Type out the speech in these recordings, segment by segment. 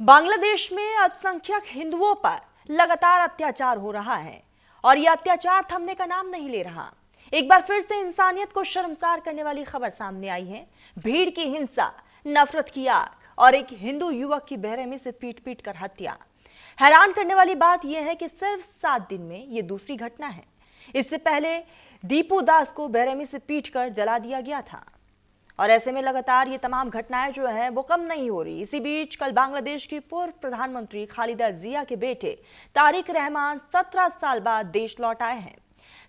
बांग्लादेश में अल्पसंख्यक हिंदुओं पर लगातार अत्याचार हो रहा है और यह अत्याचार थमने का नाम नहीं ले रहा। एक बार फिर से इंसानियत को शर्मसार करने वाली खबर सामने आई है। भीड़ की हिंसा, नफरत की आग और एक हिंदू युवक की बेरहमी से पीट पीट कर हत्या। हैरान करने वाली बात यह है कि सिर्फ 7 दिन में यह दूसरी घटना है। इससे पहले दीपू दास को बेरहमी से पीट कर जला दिया गया था और ऐसे में लगातार ये तमाम घटनाएं जो है वो कम नहीं हो रही। इसी बीच कल बांग्लादेश की पूर्व प्रधानमंत्री खालिदा जिया के बेटे तारिक रहमान 17 साल बाद देश लौट आए हैं।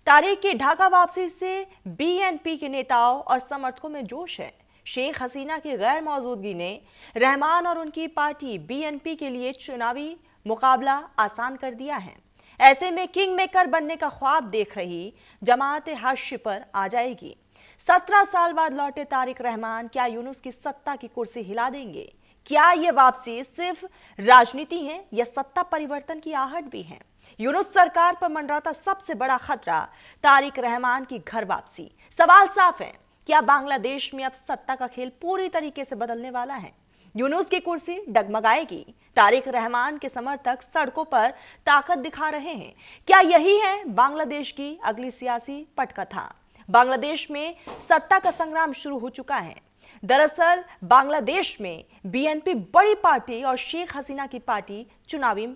तारिक की ढाका वापसी से बीएनपी के नेताओं और समर्थकों में जोश है। शेख हसीना की गैर मौजूदगी ने रहमान और उनकी पार्टी बीएनपी के लिए चुनावी मुकाबला आसान कर दिया है। ऐसे में किंग मेकर बनने का ख्वाब देख रही जमात हाशिए पर आ जाएगी। 17 साल बाद लौटे तारिक रहमान क्या यूनुस की सत्ता की कुर्सी हिला देंगे? क्या ये वापसी सिर्फ राजनीति है या सत्ता परिवर्तन की आहट भी है? यूनुस सरकार पर मंडराता सबसे बड़ा खतरा तारिक रहमान की घर वापसी। सवाल साफ है, क्या बांग्लादेश में अब सत्ता का खेल पूरी तरीके से बदलने वाला है? यूनुस की कुर्सी डगमगाएगी। तारिक रहमान के समर्थक सड़कों पर ताकत दिखा रहे हैं। क्या यही है बांग्लादेश की अगली सियासी पटकथा? बांग्लादेश में सत्ता का संग्राम शुरू हो चुका है। दरअसल बांग्लादेश में बीएनपी बड़ी पार्टी और शेख हसीना की पार्टी चुनावी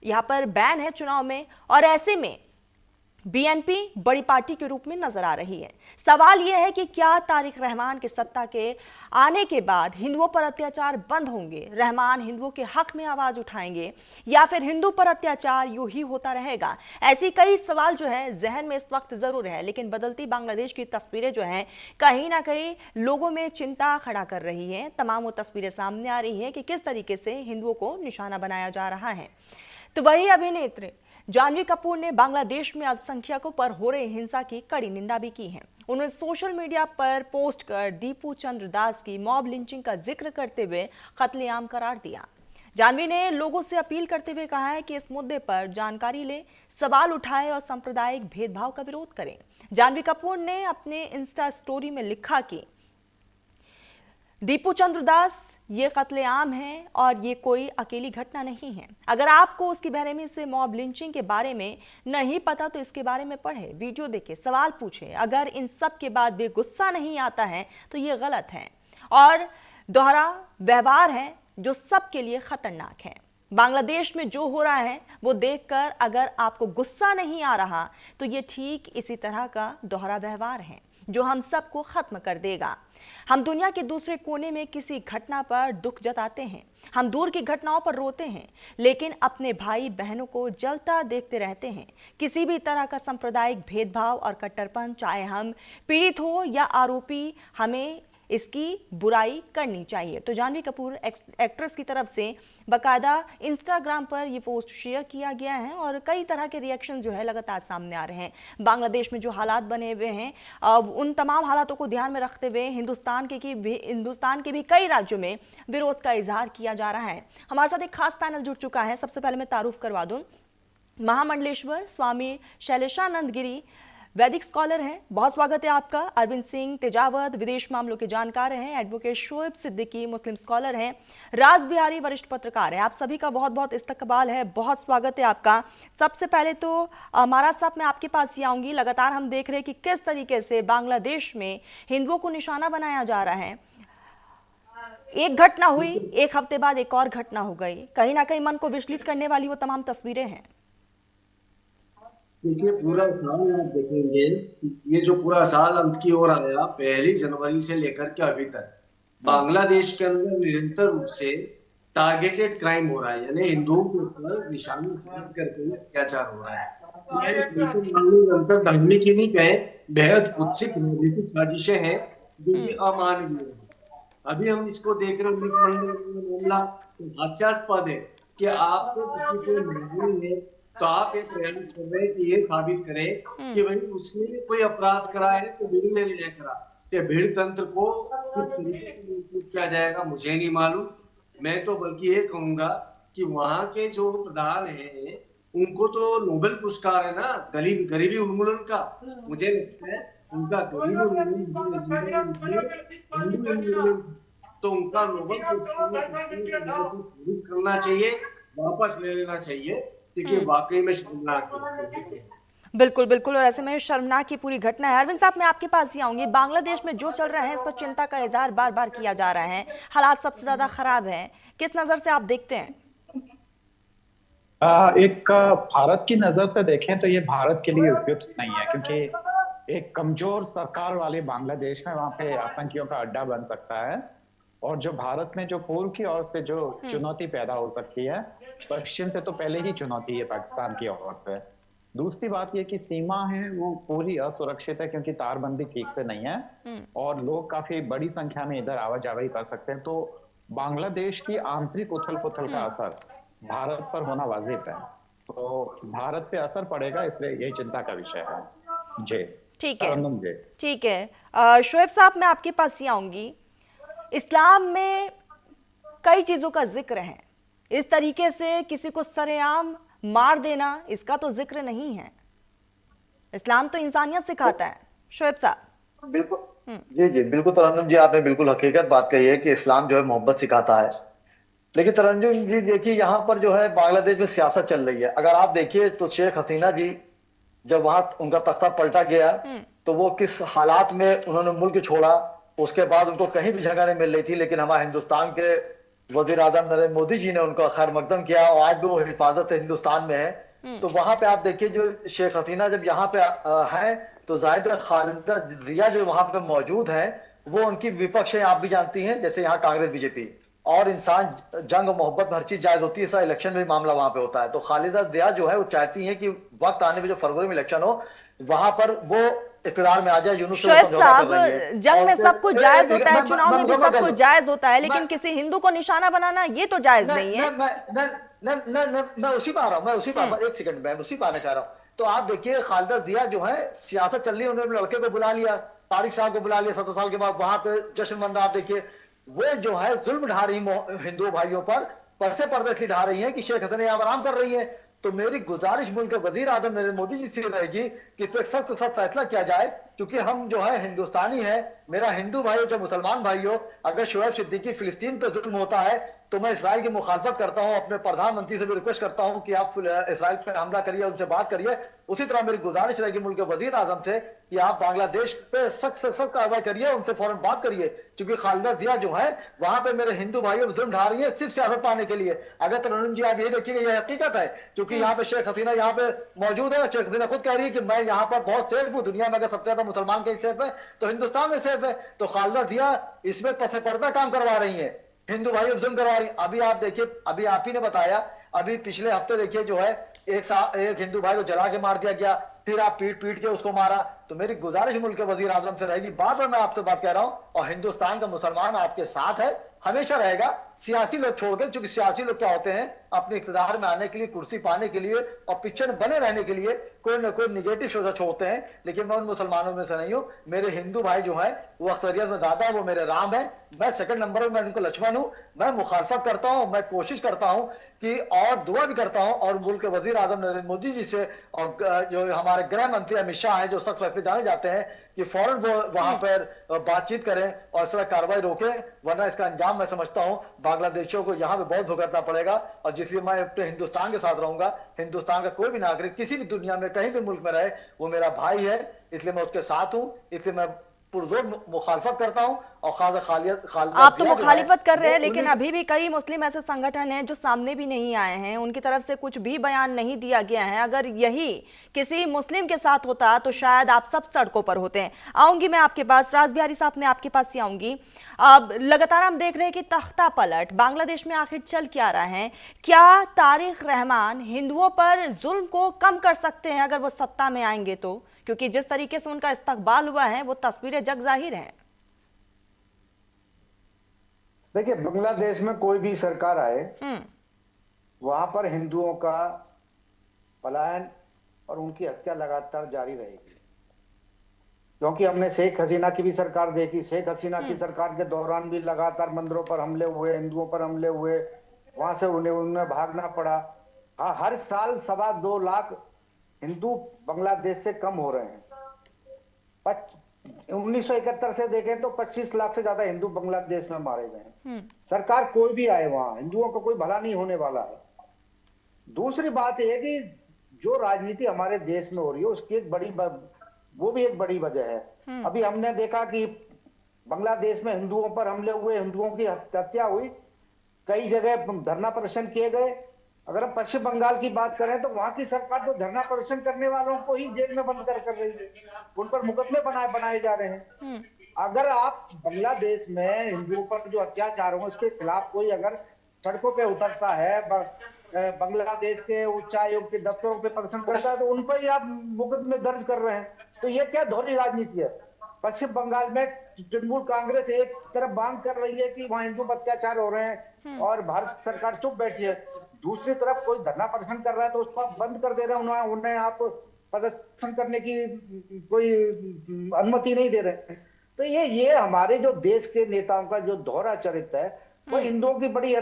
यहां पर बैन है चुनाव में, और ऐसे में बीएनपी बड़ी पार्टी के रूप में नजर आ रही है। सवाल यह है कि क्या तारिक रहमान के सत्ता के आने के बाद हिंदुओं पर अत्याचार बंद होंगे? रहमान हिंदुओं के हक में आवाज उठाएंगे या फिर हिंदू पर अत्याचार यूं ही होता रहेगा? ऐसी कई सवाल जो है जहन में इस वक्त जरूर है, लेकिन बदलती बांग्लादेश की तस्वीरें जो हैं कहीं ना कहीं लोगों में चिंता खड़ा कर रही है। तमाम वो तस्वीरें सामने आ रही है कि किस तरीके से हिंदुओं को निशाना बनाया जा रहा है। तो वही अभिनेत्री जानवी कपूर ने बांग्लादेश में अल्पसंख्यकों पर हो रही हिंसा की कड़ी निंदा भी की है। उन्होंने सोशल मीडिया पर पोस्ट कर दीपू चंद्र दास की मॉब लिंचिंग का जिक्र करते हुए कत्लेआम करार दिया। जानवी ने लोगों से अपील करते हुए कहा है कि इस मुद्दे पर जानकारी ले, सवाल उठाए और सांप्रदायिक भेदभाव का विरोध करें। जानवी कपूर ने अपने इंस्टा स्टोरी में लिखा कि दीपू चंद्र दास ये कत्लेआम है और ये कोई अकेली घटना नहीं है। अगर आपको उसकी बेरहमी से मॉब लिंचिंग के बारे में नहीं पता तो इसके बारे में पढ़े, वीडियो देखे, सवाल पूछे। अगर इन सब के बाद भी गुस्सा नहीं आता है तो ये गलत है और दोहरा व्यवहार है जो सबके लिए खतरनाक है। बांग्लादेश में जो हो रहा है वो देखकर अगर आपको गुस्सा नहीं आ रहा तो ये ठीक इसी तरह का दोहरा व्यवहार है जो हम सबको खत्म कर देगा। हम दुनिया के दूसरे कोने में किसी घटना पर दुख जताते हैं, हम दूर की घटनाओं पर रोते हैं, लेकिन अपने भाई बहनों को जलता देखते रहते हैं। किसी भी तरह का सांप्रदायिक भेदभाव और कट्टरपन, चाहे हम पीड़ित हो या आरोपी, हमें इसकी बुराई करनी चाहिए। तो जानवी कपूर एक्ट्रेस की तरफ से बकायदा इंस्टाग्राम पर ये पोस्ट शेयर किया गया है और कई तरह के रिएक्शन जो है लगातार सामने आ रहे हैं। बांग्लादेश में जो हालात बने हुए हैं उन तमाम हालातों को ध्यान में रखते हुए हिंदुस्तान के भी कई राज्यों में विरोध का इजहार किया जा रहा है। हमारे साथ एक खास पैनल जुड़ चुका है। सबसे पहले मैं तारुफ करवा दूं, महामंडलेश्वर स्वामी शैलेशानंद गिरी वैदिक स्कॉलर हैं, बहुत स्वागत है आपका। अरविंद सिंह तेजावत विदेश मामलों के जानकार हैं। एडवोकेट शोएब सिद्दीकी मुस्लिम स्कॉलर हैं। राज बिहारी वरिष्ठ पत्रकार हैं। आप सभी का बहुत बहुत इस्तकबाल है, बहुत स्वागत है आपका। सबसे पहले तो महाराज साहब मैं आपके पास ही आऊंगी। लगातार हम देख रहे हैं कि किस तरीके से बांग्लादेश में हिंदुओं को निशाना बनाया जा रहा है। एक घटना हुई, एक हफ्ते बाद एक और घटना हो गई। कहीं ना कहीं मन को विचलित करने वाली वो तमाम तस्वीरें हैं। देखिए, पूरा साल आप देखेंगे, ये जो पूरा साल अंत की ओर आया, 1 जनवरी से लेकर के अभी तक बांग्लादेश के अंदर निरंतर रूप से टारगेटेड क्राइम हो रहा है, यानी हिंदुओं के ऊपर निशाना साध करके अत्याचार हो रहा है। ये बिल्कुल निरंतर धार्मिक ही नहीं कहे, बेहद कुत्सित राजनीतिक साजिशें हैं जो कि अमानवीय है। अभी हम इसको देख रहे हैं, मामला हास्यास्पद है कि आपको किसी को नहीं है तो आप एक प्रयास कर रहे हैं कि ये साबित करें कि भाई उसने कोई अपराध करा है तो भीड़ ने नहीं करा। कि भीड़ तंत्र को किस तरीके से किया जाएगा मुझे नहीं मालूम। मैं तो बल्कि ये कहूंगा कि वहां के जो प्रधान हैं उनको तो नोबेल पुरस्कार है ना गरीबी उन्मूलन का। मुझे लगता है उनका गरीबी उन्मूलन तो उनका नोबल करना चाहिए, वापस ले लेना चाहिए, क्योंकि वाकई में शर्मनाक है। बिल्कुल बिल्कुल, और ऐसे में शर्मनाक की पूरी घटना है। अरविंद साहब, मैं आपके पास ही आऊंगी। बांग्लादेश में जो चल रहा है इस पर चिंता का इजहार बार बार किया जा रहा है, हालात सबसे ज्यादा खराब है, किस नजर से आप देखते हैं? एक भारत की नजर से देखें तो ये भारत के लिए उपयुक्त नहीं है, क्योंकि एक कमजोर सरकार वाले बांग्लादेश में वहां पे आतंकियों का अड्डा बन सकता है। और जो भारत में जो पूर्व की ओर से जो चुनौती पैदा हो सकती है, पश्चिम से तो पहले ही चुनौती है पाकिस्तान की ओर से। दूसरी बात यह कि सीमा है वो पूरी असुरक्षित है, क्योंकि तारबंदी ठीक से नहीं है और लोग काफी बड़ी संख्या में इधर आवाजाही कर सकते हैं। तो बांग्लादेश की आंतरिक उथल पुथल का असर भारत पर होना वाजिब है, तो भारत पे असर पड़ेगा, इसलिए यही चिंता का विषय है। जी ठीक है, तरन्नुम जी। ठीक है। शोएब साहब, मैं आपके पास ही आऊंगी। इस्लाम में कई चीजों का जिक्र है, इस तरीके से किसी को सरेआम मार देना, इसका तो जिक्र नहीं है। इस्लाम तो इंसानियत सिखाता है। शोएब साहब। बिल्कुल। जी जी बिल्कुल तरन्नुम जी, आपने बिल्कुल हकीकत बात कही है कि इस्लाम जो है मोहब्बत सिखाता है। लेकिन तरन्नुम जी देखिए, यहाँ पर जो है बांग्लादेश में सियासत चल रही है। अगर आप देखिए तो शेख हसीना जी जब वहां उनका तख्ता पलटा गया तो वो किस हालात में उन्होंने मुल्क छोड़ा, उसके बाद उनको कहीं भी जगह नहीं मिल रही थी। लेकिन हमारे हिंदुस्तान के वजीर आजम नरेंद्र मोदी जी ने उनका खैर मकदम किया और आज भी वो हिफाजत हिंदुस्तान में है। तो वहां पे आप देखिए, जो शेख हसीना जब यहाँ पे है तो जाहिर है खालिदा जिया जो वहां पे मौजूद है वो उनकी विपक्ष है, आप भी जानती हैं, जैसे यहाँ कांग्रेस बीजेपी। और इंसान जंग और मोहब्बत में हर चीज जायज होती है, ऐसा इलेक्शन में भी मामला वहां पे होता है। तो खालिदा जिया जो है वो चाहती है कि वक्त आने में जो फरवरी में इलेक्शन हो वहां पर वो इकरार में आ जाए। यूनुस से वो शोएब समझौता कर साहब, रही है। जंग और में फिर सब कुछ जायज होता है, चुनाव में भी मैं सब कुछ जायज होता है, लेकिन मैं किसी हिंदू को निशाना बनाना ये तो जायज नहीं है। मैं उसी पर आ रहा हूँ, मैं उसी पर, एक सेकंड, मैं उसी पर आना चाह रहा हूँ। तो आप देखिए खालिदा जिया जो है सियासत चल रही है, उन्होंने लड़के को बुला लिया, तारिक साहब को बुला लिया 17 साल के बाद, वहां पे जश्न मन रहा। आप देखिए वो जो है जुल्म ढा रही हिंदू भाइयों पर, पर्दे पर्दे ढा रही है कि शेख हसीना यहाँ आराम कर रही है। तो मेरी गुजारिश मुल्क के वजीर आजम नरेंद्र मोदी जी से रहेगी कि इस पर सख्त सख्त फैसला किया जाए, क्योंकि हम जो है हिंदुस्तानी है, मेरा हिंदू भाई हो चाहे मुसलमान भाई हो, अगर शोएब सिद्दीकी फिलिस्तीन पर जुल्म होता है तो मैं इसराइल की मुखालफत करता हूं। अपने प्रधानमंत्री से भी रिक्वेस्ट करता हूं कि आप इसराइल पर हमला करिए, उनसे बात करिए। उसी तरह मेरी गुजारिश रहेगी मुल्क के वजीर आजम से कि आप बांग्लादेश पे सख्त से सख्त कार्रवाई करिए, उनसे फौरन बात करिए, क्योंकि खालिदा जिया जो है वहां पे मेरे हिंदू भाइयों जुल्म ढा रही है सिर्फ सियासत पाने के लिए। अगर तरन्नुम जी आप ये देखिएगा, ये हकीकत है, क्योंकि यहाँ पे शेख हसीना यहाँ पे मौजूद है। शेख हसीना खुद कह रही है कि मैं यहाँ पर बहुत सेफ हूँ, दुनिया में अगर सबसे ज्यादा मुसलमान कहीं सेफ है तो हिंदुस्तान में सेफ है। तो खालिदा जिया इसमें पसे पर्दा काम करवा रही है, हिंदू भाई जुल्म करवा रही। अभी आप देखिए, अभी आप ही ने बताया, अभी पिछले हफ्ते देखिए जो है एक हिंदू भाई को जला के मार दिया गया, फिर आप पीट पीट के उसको मारा। तो मेरी गुजारिश मुल्क के वजीर आजम से रहेगी, बार बार मैं आपसे बात कह रहा हूं, और हिंदुस्तान का मुसलमान आपके साथ है, हमेशा रहेगा। सियासी लोग छोड़कर, क्योंकि सियासी लोग क्या होते हैं, अपने इख्तिदार में आने के लिए, कुर्सी पाने के लिए और पिक्चर बने रहने के लिए कोई ना कोई निगेटिव सोच छोड़ते हैं। लेकिन मैं उन मुसलमानों में से नहीं हूं। मेरे हिंदू भाई जो है वो अक्सरियत में ज्यादा है, वो मेरे राम है, मैं सेकंड नंबर में, मैं उनको लक्ष्मण हूं। मैं मुखालफत करता हूं, मैं कोशिश करता हूं कि, और दुआ भी करता हूं, और मुल्क के वजीर आजम नरेंद्र मोदी जी से और जो हमारे गृह मंत्री अमित शाह है, जो सख्त फैसले जाने जाते हैं, कि फौरन वो वहां पर बातचीत करें और इस तरह कार्रवाई रोकें, वरना इसका अंजाम मैं समझता हूं बांग्लादेशियों को यहाँ पे बहुत भुगतना पड़ेगा। और जिसलिए मैं अपने हिंदुस्तान के साथ रहूंगा। हिंदुस्तान का कोई भी नागरिक किसी भी दुनिया में कहीं भी मुल्क में रहे, वो मेरा भाई है, इसलिए मैं उसके साथ हूं, इसलिए मैं पुरजोर मुखालफत करता हूं। और आप तो मुखालिफत कर रहे हैं, लेकिन अभी भी कई मुस्लिम ऐसे संगठन हैं जो सामने भी नहीं आए हैं, उनकी तरफ से कुछ भी बयान नहीं दिया गया है। अगर यही किसी मुस्लिम के साथ होता तो शायद आप सब सड़कों पर होते हैं। आऊंगी मैं आपके पास, राज बिहारी साहब, मैं आपके पास ही आऊंगी। अब लगातार हम देख रहे हैं कि तख्ता पलट बांग्लादेश में आखिर चल क्या रहा है। क्या तारिक रहमान हिंदुओं पर जुल्म को कम कर सकते हैं अगर वो सत्ता में आएंगे तो? क्योंकि जिस तरीके से उनका इस्तकबाल हुआ है वो तस्वीरें जग जाहिर हैं। देखिए, बांग्लादेश में कोई भी सरकार आए वहां पर हिंदुओं का पलायन और उनकी हत्या लगातार जारी रहेगी, क्योंकि हमने शेख हसीना की भी सरकार देखी। शेख हसीना की सरकार के दौरान भी लगातार मंदिरों पर हमले हुए, हिंदुओं पर हमले हुए, वहां से उन्हें भागना पड़ा। हाँ, हर साल 2.25 लाख हिंदू बांग्लादेश से कम हो रहे हैं। 1971 से देखें तो 25 लाख से ज्यादा हिंदू बांग्लादेश में मारे गए हैं। सरकार कोई भी आए वहां हिंदुओं का कोई भला नहीं होने वाला है। दूसरी बात यह है कि जो राजनीति हमारे देश में हो रही है उसकी वो भी एक बड़ी वजह है। अभी हमने देखा कि बांग्लादेश में हिंदुओं पर हमले हुए, हिंदुओं की हत्या हुई, कई जगह धरना प्रदर्शन किए गए। अगर हम पश्चिम बंगाल की बात करें तो वहां की सरकार तो धरना प्रदर्शन करने वालों को ही जेल में बंद कर रही है, उन पर मुकदमे बनाए जा रहे हैं। अगर आप बांग्लादेश में हिंदुओं पर जो अत्याचार हो उसके खिलाफ कोई अगर सड़कों पे उतरता है, बांग्लादेश के उच्चायोग के दफ्तरों पे प्रदर्शन करता है, तो उन पर ही आप मुकदमे दर्ज कर रहे हैं। तो ये क्या दोहरी राजनीति है? पश्चिम बंगाल में तृणमूल कांग्रेस एक तरफ मांग कर रही है कि वहां हिंदू अत्याचार हो रहे हैं और भारत सरकार चुप बैठी है, दूसरी तरफ कोई धरना प्रदर्शन कर रहा है तो उसको बंद कर दे रहे हैं, उन्हें आप प्रदर्शन करने की कोई अनुमति नहीं दे रहे हैं। तो ये हमारे जो देश के नेताओं का जो दोहरा चरित्र है वो हिंदुओं की बड़ी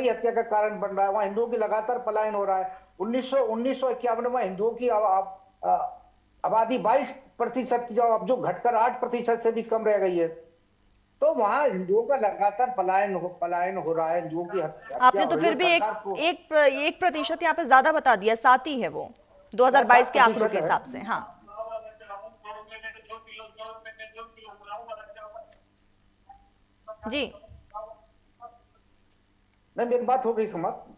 हत्या का कारण बन रहा है। वहां हिंदुओं की लगातार पलायन हो रहा है। 1951 में हिंदुओं की आबादी 22% जो घटकर 8% से भी कम रह गई है। तो वहां हिंदुओं का लगातार पलायन हो रहा है, हिंदुओं की हत्या आपने तो फिर भी एक प्रतिशत यहाँ पे ज्यादा बता दिया, 7 ही है वो 2022 के आंकड़ों के हिसाब से। हाँ जी, नहीं, मेरी बात हो गई समाप्त।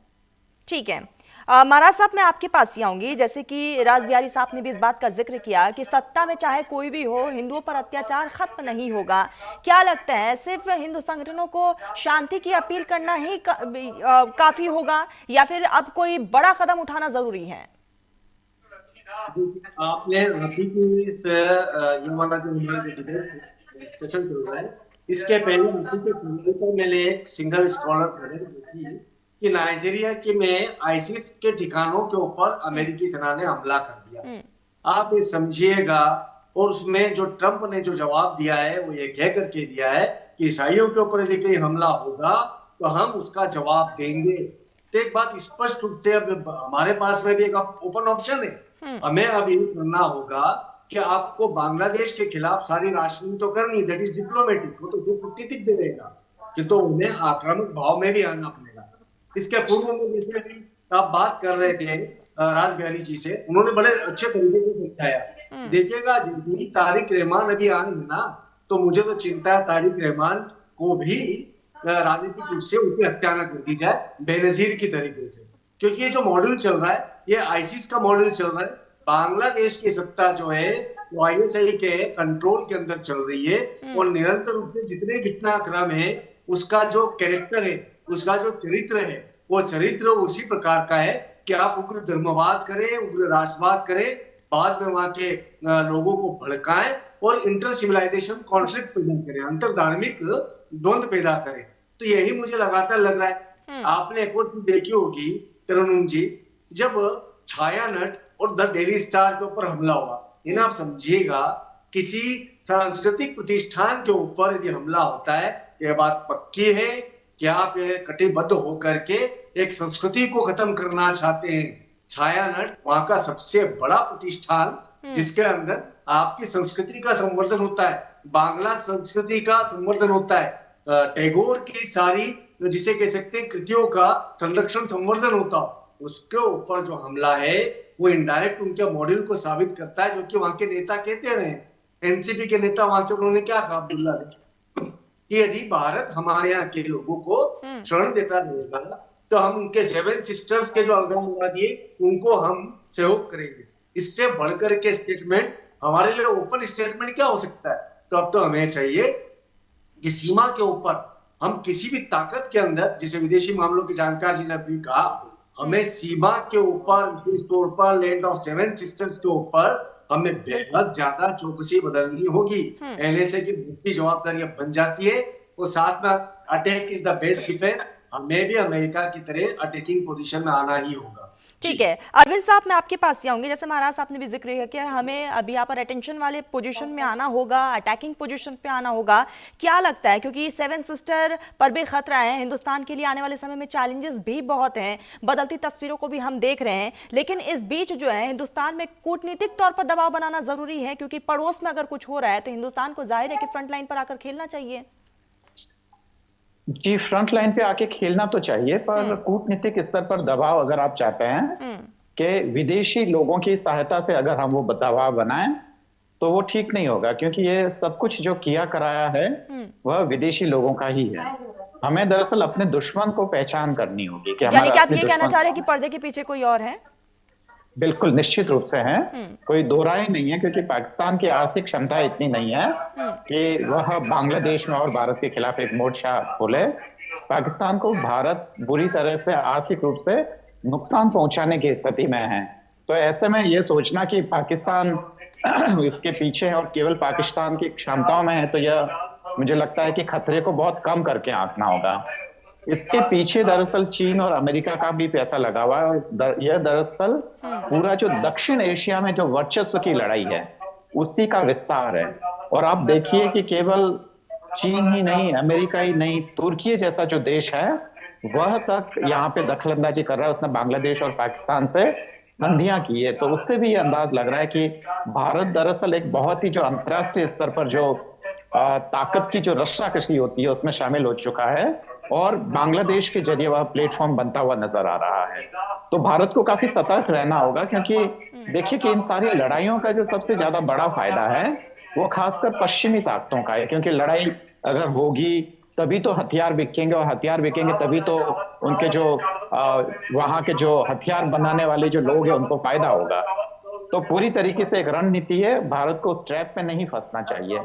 ठीक है। महाराज साहब, मैं आपके पास ही आऊंगी। जैसे कि राज बिहारी साहब ने भी इस बात का जिक्र किया कि सत्ता में चाहे कोई भी हो, हिंदुओं पर अत्याचार खत्म नहीं होगा। क्या लगता है, सिर्फ हिंदू संगठनों को शांति की अपील करना ही काफी होगा या फिर अब कोई बड़ा कदम उठाना जरूरी है? आपने अभी की इस ये वाला जो डिस्कशन चल रहा है, इसके पहले मैंने एक सिंगल स्कॉलर देखी कि नाइजीरिया के में आईसिस के ठिकानों के ऊपर अमेरिकी सेना ने हमला कर दिया। आप ये समझिएगा, और उसमें जो ट्रंप ने जो जवाब दिया है वो ये कह करके दिया है कि ईसाइयों के ऊपर यदि कोई हमला होगा तो हम उसका जवाब देंगे। तो एक बात स्पष्ट रूप से अब हमारे पास में भी एक ओपन ऑप्शन है। हमें अब ये करना होगा कि आपको बांग्लादेश के खिलाफ सारी राजनीति तो करनी, दैट इज डिप्लोमेटिक, वो तो कूटनीतिक देगा कि तो उन्हें आक्रामक भाव में भी आना पड़ेगा। इसके पूर्व में जैसे आप बात कर रहे थे राज बिहारी जी से, उन्होंने बड़े अच्छे तरीके से समझाया। देखिएगा, जितनी तारिक रहमान अभी आएंगे ना, तो मुझे तो चिंता है तारिक रहमान को भी राजनीतिक रूप से उनकी हत्या न कर दी जाए बेनजीर की तरीके से, क्योंकि ये जो मॉडल चल रहा है ये आईसिस का मॉडल चल रहा है। बांग्लादेश की सत्ता जो है वो आईएसआई के कंट्रोल के अंदर चल रही है और निरंतर रूप से जितने घटनाक्रम है उसका जो कैरेक्टर है, उसका जो चरित्र है, वो चरित्र उसी प्रकार का है कि आप उग्र धर्मवाद करें, उग्र राष्ट्रवाद करें, बाद में वहां के लोगों को भड़काएं और इंटर सिविलाइजेशन कॉन्फ्लिक्ट पैदा करें, अंतर धार्मिक द्वंद पैदा करें। तो यही मुझे लगातार लग रहा है। आपने एक और चीज देखी होगी तरुण जी, जब छाया नट और द डेली स्टार के ऊपर हमला हुआ, इन्हें आप समझिएगा किसी सांस्कृतिक प्रतिष्ठान के ऊपर यदि हमला होता है, यह बात पक्की है कि आप कटिबद्ध होकर के एक संस्कृति को खत्म करना चाहते हैं। छाया नट वहां का सबसे बड़ा प्रतिष्ठान जिसके अंदर आपकी संस्कृति का संवर्धन होता है, बांग्ला संस्कृति का संवर्धन होता है, टैगोर की सारी जिसे कह सकते हैं कृतियों का संरक्षण संवर्धन होता है, उसके ऊपर जो हमला है वो इनडायरेक्ट उनके मॉडल को साबित करता है, जो कि वहां के नेता कहते रहे। एनसीपी के नेता वहां के, उन्होंने क्या कहा अब्दुल्ला कि यदि भारत हमारे यहाँ के लोगों को शरण देता रहेगा तो हम उनके 7 सिस्टर्स के जो आतंकवादी है उनको हम सहयोग करेंगे। इससे बढ़कर के स्टेटमेंट हमारे लिए ओपन स्टेटमेंट क्या हो सकता है? तो अब तो हमें चाहिए कि सीमा के ऊपर हम किसी भी ताकत के अंदर, जैसे विदेशी मामलों की जानकार जी ने भी कहा, हमें सीमा के ऊपर, तौर पर लैंड ऑफ 7 सिस्टर्स के ऊपर हमें बेहद ज्यादा चौकसी बदलनी होगी। एनएसए की मुख्य जवाबदारियां बन जाती है और साथ में attack is the best defence, हमें भी अमेरिका की तरह अटैकिंग पोजीशन में आना ही होगा। ठीक है अरविंद साहब, मैं आपके पास ही आऊंगी। जैसे महाराज साहब ने भी जिक्र किया कि हमें अभी यहाँ पर अटेंशन वाले पोजीशन में आना होगा, अटैकिंग पोजीशन पे आना होगा। क्या लगता है, क्योंकि सेवन सिस्टर पर भी खतरा है, हिंदुस्तान के लिए आने वाले समय में चैलेंजेस भी बहुत हैं, बदलती तस्वीरों को भी हम देख रहे हैं, लेकिन इस बीच जो है हिंदुस्तान में कूटनीतिक तौर पर दबाव बनाना जरूरी है, क्योंकि पड़ोस में अगर कुछ हो रहा है तो हिंदुस्तान को जाहिर है कि फ्रंट लाइन पर आकर खेलना चाहिए। जी, फ्रंट लाइन पे आके खेलना तो चाहिए, पर कूटनीतिक स्तर पर दबाव अगर आप चाहते हैं कि विदेशी लोगों की सहायता से अगर हम वो दबाव बनाएं तो वो ठीक नहीं होगा, क्योंकि ये सब कुछ जो किया कराया है वह विदेशी लोगों का ही है। हमें दरअसल अपने दुश्मन को पहचान करनी होगी कि यानी हमारा कि आप असली ये कहना दुश्मन चाह रहे हैं कि पर्दे के पीछे कोई और है? बिल्कुल निश्चित रूप से है, कोई दो राय नहीं है, क्योंकि पाकिस्तान की आर्थिक क्षमता इतनी नहीं है कि वह बांग्लादेश में और भारत के खिलाफ एक मोर्चा खोले। पाकिस्तान को भारत बुरी तरह से आर्थिक रूप से नुकसान पहुंचाने की स्थिति में है। तो ऐसे में ये सोचना कि पाकिस्तान इसके पीछे है और केवल पाकिस्तान की क्षमताओं में है, तो यह मुझे लगता है कि खतरे को बहुत कम करके आंकना होगा। इसके पीछे दरअसल चीन और अमेरिका का भी पैसा लगा हुआ है। यह दरअसल पूरा जो दक्षिण एशिया में जो वर्चस्व की लड़ाई है उसी का विस्तार है। और आप देखिए कि केवल चीन ही नहीं, अमेरिका ही नहीं, तुर्की जैसा जो देश है वह तक यहाँ पे दखलंदाजी कर रहा है। उसने बांग्लादेश और पाकिस्तान से संधियां की है, तो उससे भी ये अंदाज लग रहा है कि भारत दरअसल एक बहुत ही जो अंतर्राष्ट्रीय स्तर पर जो ताकत की जो रस्साकशी होती है उसमें शामिल हो चुका है, और बांग्लादेश के जरिए वह प्लेटफॉर्म बनता हुआ नजर आ रहा है। तो भारत को काफी सतर्क रहना होगा, क्योंकि देखिए कि इन सारी लड़ाइयों का जो सबसे ज्यादा बड़ा फायदा है वो खासकर पश्चिमी ताकतों का है, क्योंकि लड़ाई अगर होगी तभी तो हथियार बिकेंगे, और हथियार बिकेंगे तभी तो उनके जो वहां के जो हथियार बनाने वाले जो लोग हैं उनको फायदा होगा। तो पूरी तरीके से एक रणनीति है, भारत को उस ट्रैप में नहीं फंसना चाहिए।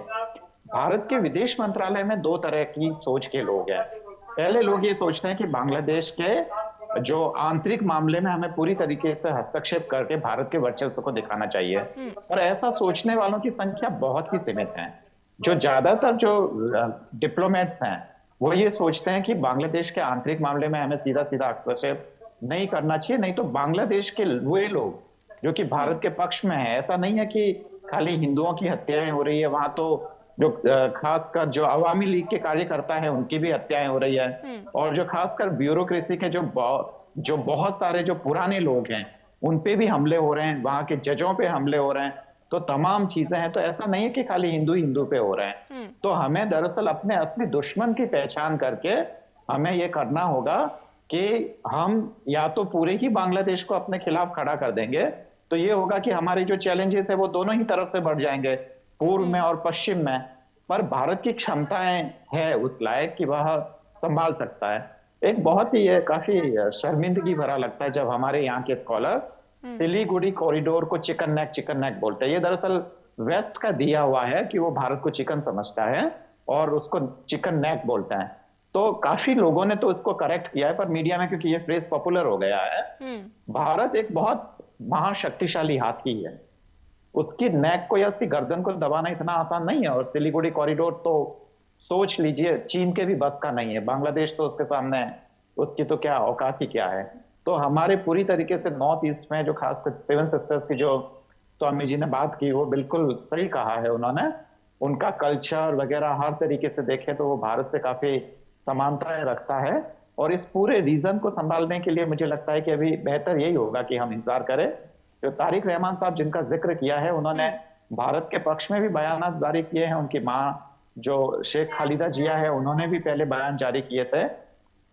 भारत के विदेश मंत्रालय में दो तरह की सोच के लोग हैं। पहले लोग ये सोचते हैं कि बांग्लादेश के जो आंतरिक मामले में हमें पूरी तरीके से हस्तक्षेप करके भारत के वर्चस्व को दिखाना चाहिए, और ऐसा सोचने वालों की संख्या बहुत ही सीमित है। जो ज्यादातर जो डिप्लोमेट्स हैं वो ये सोचते हैं कि बांग्लादेश के आंतरिक मामले में हमें सीधा सीधा हस्तक्षेप नहीं करना चाहिए, नहीं तो बांग्लादेश के वे लोग जो कि भारत के पक्ष में है, ऐसा नहीं है कि खाली हिंदुओं की हत्याएं हो रही है, वहां तो जो खासकर जो अवामी लीग के कार्यकर्ता है उनकी भी हत्याएं हो रही है, और जो खासकर ब्यूरोक्रेसी के जो बहुत सारे जो पुराने लोग हैं उन पे भी हमले हो रहे हैं, वहां के जजों पे हमले हो रहे हैं। तो तमाम चीजें हैं, तो ऐसा नहीं है कि खाली हिंदू हिंदू पे हो रहे हैं। तो हमें दरअसल अपने असली दुश्मन की पहचान करके हमें ये करना होगा कि हम या तो पूरे ही बांग्लादेश को अपने खिलाफ खड़ा कर देंगे, तो ये होगा कि हमारे जो चैलेंजेस है वो दोनों ही तरफ से बढ़ जाएंगे, पूर्व में और पश्चिम में। पर भारत की क्षमताएं है उस लायक कि वह संभाल सकता है। एक बहुत ही काफी शर्मिंदगी भरा लगता है जब हमारे यहाँ के स्कॉलर सिलीगुड़ी कॉरिडोर को चिकन नेक बोलते हैं। ये दरअसल वेस्ट का दिया हुआ है कि वो भारत को चिकन समझता है और उसको चिकन नेक बोलता है। तो काफी लोगों ने तो इसको करेक्ट किया है, पर मीडिया में क्योंकि ये फ्रेज पॉपुलर हो गया है, भारत एक बहुत महाशक्तिशाली हाथी है, उसकी नेक को या उसकी गर्दन को दबाना इतना आसान नहीं है। और सिलीगुड़ी कॉरिडोर तो सोच लीजिए चीन के भी बस का नहीं है, बांग्लादेश तो उसके सामने उसकी तो क्या औकात ही क्या है। तो हमारे पूरी तरीके से नॉर्थ ईस्ट में जो खासकर सेवन सिस्टर्स की जो स्वामी जी ने बात की वो बिल्कुल सही कहा है उन्होंने। उनका कल्चर वगैरह हर तरीके से देखें तो वो भारत से काफी समानताएं रखता है, और इस पूरे रीजन को संभालने के लिए मुझे लगता है कि अभी बेहतर यही होगा कि हम इंतजार करें। जो तारिक रहमान साहब जिनका जिक्र किया है उन्होंने भारत के पक्ष में भी बयान जारी किए हैं, उनकी माँ जो शेख खालिदा जिया है उन्होंने भी पहले बयान जारी किए थे।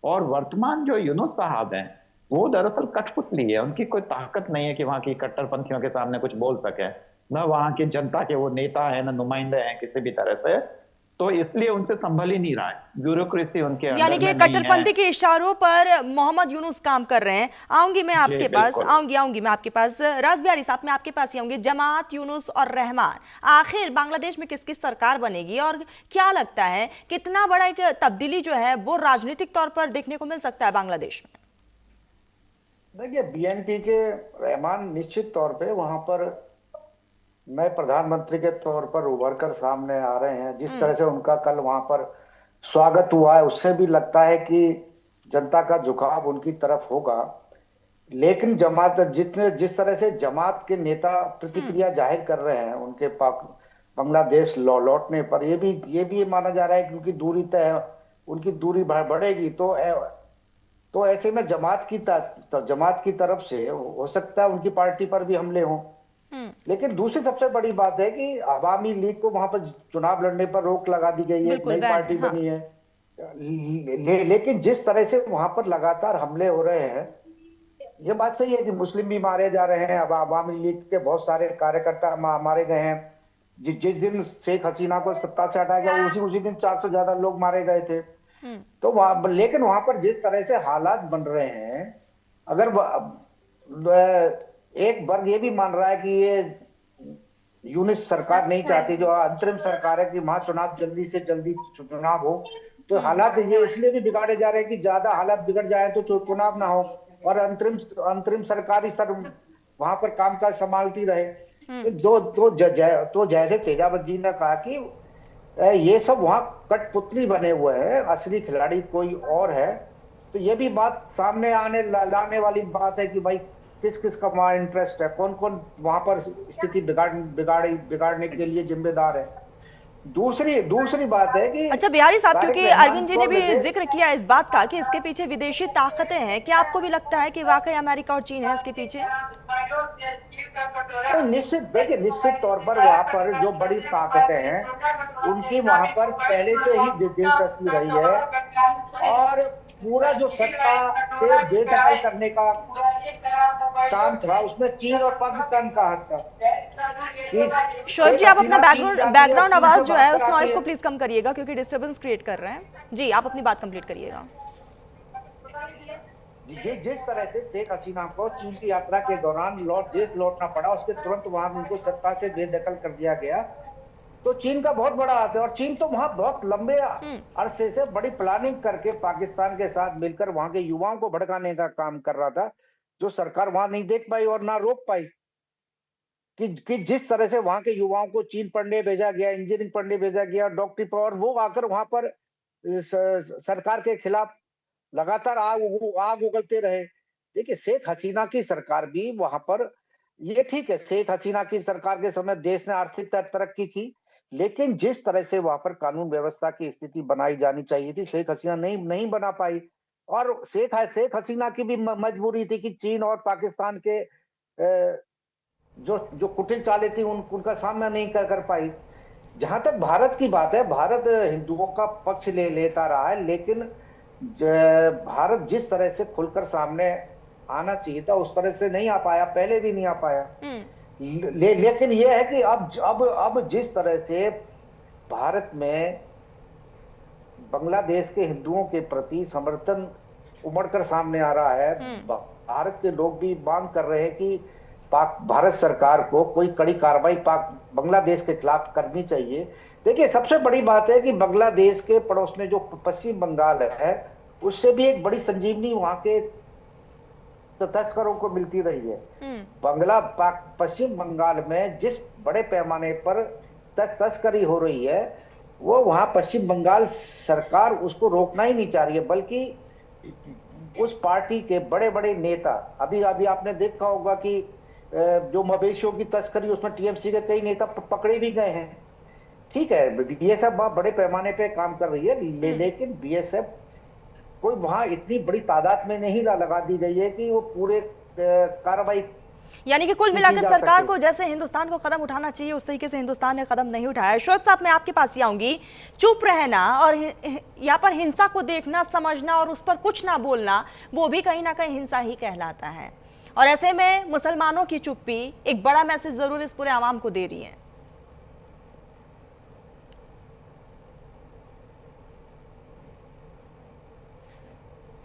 और वर्तमान जो यूनुस साहब हैं वो दरअसल कठपुतली है, उनकी कोई ताकत नहीं है कि वहां की कट्टरपंथियों के सामने कुछ बोल सके, न वहां की जनता के वो नेता है न नुमाइंदे हैं किसी भी तरह से। तो इसलिए उनसे संभल ही नहीं रहा है, ब्यूरोक्रेसी उनके यानी कि कट्टरपंथी के इशारों पर मोहम्मद यूनुस काम कर रहे हैं। आऊंगी मैं आपके पास, आऊंगी मैं आपके पास। राज बिहारी साहब मैं आपके पास ही आऊंगी। जमात, यूनुस और रहमान, आखिर बांग्लादेश में किसकी सरकार बनेगी और क्या लगता है कितना बड़ा एक तब्दीली जो है वो राजनीतिक तौर पर देखने को मिल सकता है बांग्लादेश में? देखिए, बीएनपी के रहमान निश्चित तौर पे वहां पर नए प्रधानमंत्री के तौर पर उभर कर सामने आ रहे हैं। जिस तरह से उनका कल वहां पर स्वागत हुआ है उससे भी लगता है कि जनता का झुकाव उनकी तरफ होगा। लेकिन जमात जिस तरह से जमात के नेता प्रतिक्रिया जाहिर कर रहे हैं उनके पाक बांग्लादेश लौटने पर, ये भी माना जा रहा है कि उनकी दूरी तय है, उनकी दूरी बढ़ेगी तो ऐसे में जमात की तरफ से हो सकता है उनकी पार्टी पर भी हमले हों। लेकिन दूसरी सबसे बड़ी बात है कि अवामी लीग को वहां पर चुनाव लड़ने पर रोक लगा दी गई है, एक नई पार्टी बनी है। लेकिन जिस तरह से वहां पर लगातार हमले हो रहे हैं, ये बात सही है कि मुस्लिम भी मारे जा रहे हैं। अब अवामी लीग के बहुत सारे कार्यकर्ता मारे गए हैं। जिस दिन शेख हसीना को सत्ता से हटाया गया उसी दिन 400 से ज्यादा लोग मारे गए थे। तो लेकिन वहां पर जिस तरह से हालात बन रहे हैं, अगर एक वर्ग ये भी मान रहा है कि ये यूनिस सरकार नहीं चाहती, जो अंतरिम सरकार है, कि वहां चुनाव जल्दी से जल्दी चुनाव हो, तो हालात ये इसलिए भी बिगाड़े जा रहे हैं कि ज्यादा हालात बिगड़ जाए तो चुनाव ना हो और अंतरिम सरकार ही वहां पर कामकाज संभालती रहे। तो जैसे तेजाब जी ने कहा कि ये सब वहां कठपुतली बने हुए हैं, असली खिलाड़ी कोई और है। तो ये भी बात सामने लाने वाली बात है कि भाई किस किस का वहां इंटरेस्ट है, कौन कौन वहां पर स्थिति बिगाड़ने के लिए जिम्मेदार है। दूसरी बात है कि अच्छा बिहारी साहब, क्योंकि अरविंद जी ने भी जिक्र किया इस बात का कि इसके पीछे विदेशी ताकतें हैं, क्या आपको भी लगता है कि वाकई अमेरिका और चीन है इसके पीछे? तो निश्चित तौर पर वहां पर जो बड़ी ताकतें हैं उनकी वहां पर पहले से ही दिलचस्पी रही है और पूरा जो सत्ता से बेदखल करने का काम था उसमें चीन और पाकिस्तान का हाथ था। शोएब जी, आप अपना बैकग्राउंड आवाज जो है उस नॉइस को प्लीज कम करिएगा क्योंकि डिस्टर्बेंस क्रिएट कर रहे हैं। जी, आप अपनी बात कंप्लीट करिएगा। जिस तरह से शेख हसीना को चीन की यात्रा के दौरान देश लौटना पड़ा, उसके तुरंत वहां उनको सत्ता से बेदखल कर दिया गया, तो चीन का बहुत बड़ा हाथ है। और चीन तो वहां बहुत लंबे अरसे से बड़ी प्लानिंग करके पाकिस्तान के साथ मिलकर वहां के युवाओं को भड़काने का काम कर रहा था, जो सरकार वहां नहीं देख पाई और ना रोक पाई। कि जिस तरह से वहां के युवाओं को चीन पढ़ने भेजा गया, इंजीनियरिंग पढ़ने भेजा गया, डॉक्टरी पर, और वो आकर वहां पर सरकार के खिलाफ लगातार आग उगलते रहे। देखिए, शेख हसीना की सरकार भी वहां पर, ये ठीक है, शेख हसीना की सरकार के समय देश ने आर्थिक तरक्की की, लेकिन जिस तरह से वहां पर कानून व्यवस्था की स्थिति बनाई जानी चाहिए थी, शेख हसीना नहीं बना पाई। और शेख हसीना की भी मजबूरी थी कि चीन और पाकिस्तान के जो कुटिल चालें थी उनका सामना नहीं कर पाई। जहां तक भारत की बात है, भारत हिंदुओं का पक्ष लेता रहा है, लेकिन भारत जिस तरह से खुलकर सामने आना चाहिए था उस तरह से नहीं आ पाया, पहले भी नहीं आ पाया। लेकिन यह है कि अब जिस तरह से भारत में बांग्लादेश के हिंदुओं के प्रति समर्थन उमड़कर सामने आ रहा है, भारत के लोग भी मांग कर रहे हैं कि भारत सरकार को कोई कड़ी कार्रवाई बांग्लादेश के खिलाफ करनी चाहिए। देखिए, सबसे बड़ी बात है कि बांग्लादेश के पड़ोस में जो पश्चिम बंगाल है, उससे भी एक बड़ी संजीवनी वहां के तस्करों को मिलती रही है। पश्चिम बंगाल में जिस बड़े पैमाने पर तस्करी हो रही है, वो वहां पश्चिम बंगाल सरकार उसको रोकना ही नहीं चाह रही है, बल्कि उस पार्टी के बड़े बड़े नेता, अभी आपने देखा होगा कि जो मवेशियों की तस्करी, उसमें टीएमसी के कई नेता पकड़े भी गए हैं। ठीक है, बीएसएफ बड़े पैमाने पे काम कर रही है, लेकिन बीएसएफ कोई वहां इतनी बड़ी तादाद में नहीं लगा दी गई है कि वो पूरे कार्रवाई, यानी कि कुल मिलाकर सरकार को जैसे हिंदुस्तान को कदम उठाना चाहिए उस तरीके से हिंदुस्तान ने कदम नहीं उठाया। शोएब साहब, मैं आपके पास ही आऊंगी। चुप रहना और यहाँ पर हिंसा को देखना, समझना और उस पर कुछ ना बोलना, वो भी कहीं ना कहीं हिंसा ही कहलाता है। और ऐसे में मुसलमानों की चुप्पी एक बड़ा मैसेज जरूर इस पूरे आवाम को दे रही है।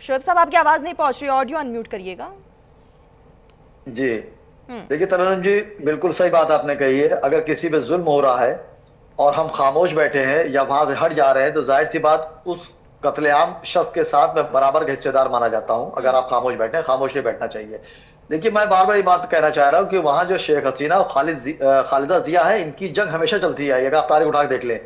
शोएब साहब, आपकी आवाज नहीं पहुंच रही, ऑडियो अनम्यूट करिएगा। जी, देखिए तरन्नुम जी, बिल्कुल सही बात आपने कही है। अगर किसी पे जुल्म हो रहा है और हम खामोश बैठे हैं या वहां से हट जा रहे हैं, तो जाहिर सी बात उस कत्लेआम शख्स के साथ मैं बराबर का हिस्सेदार माना जाता हूं। अगर आप खामोश बैठे हैं, खामोश नहीं बैठना चाहिए। देखिए, मैं बार बार ये बात कहना चाह रहा हूं कि वहां जो शेख हसीना और खालिदा जिया है, इनकी जंग हमेशा चलती है। अगर आप तारीख उठा के देख लें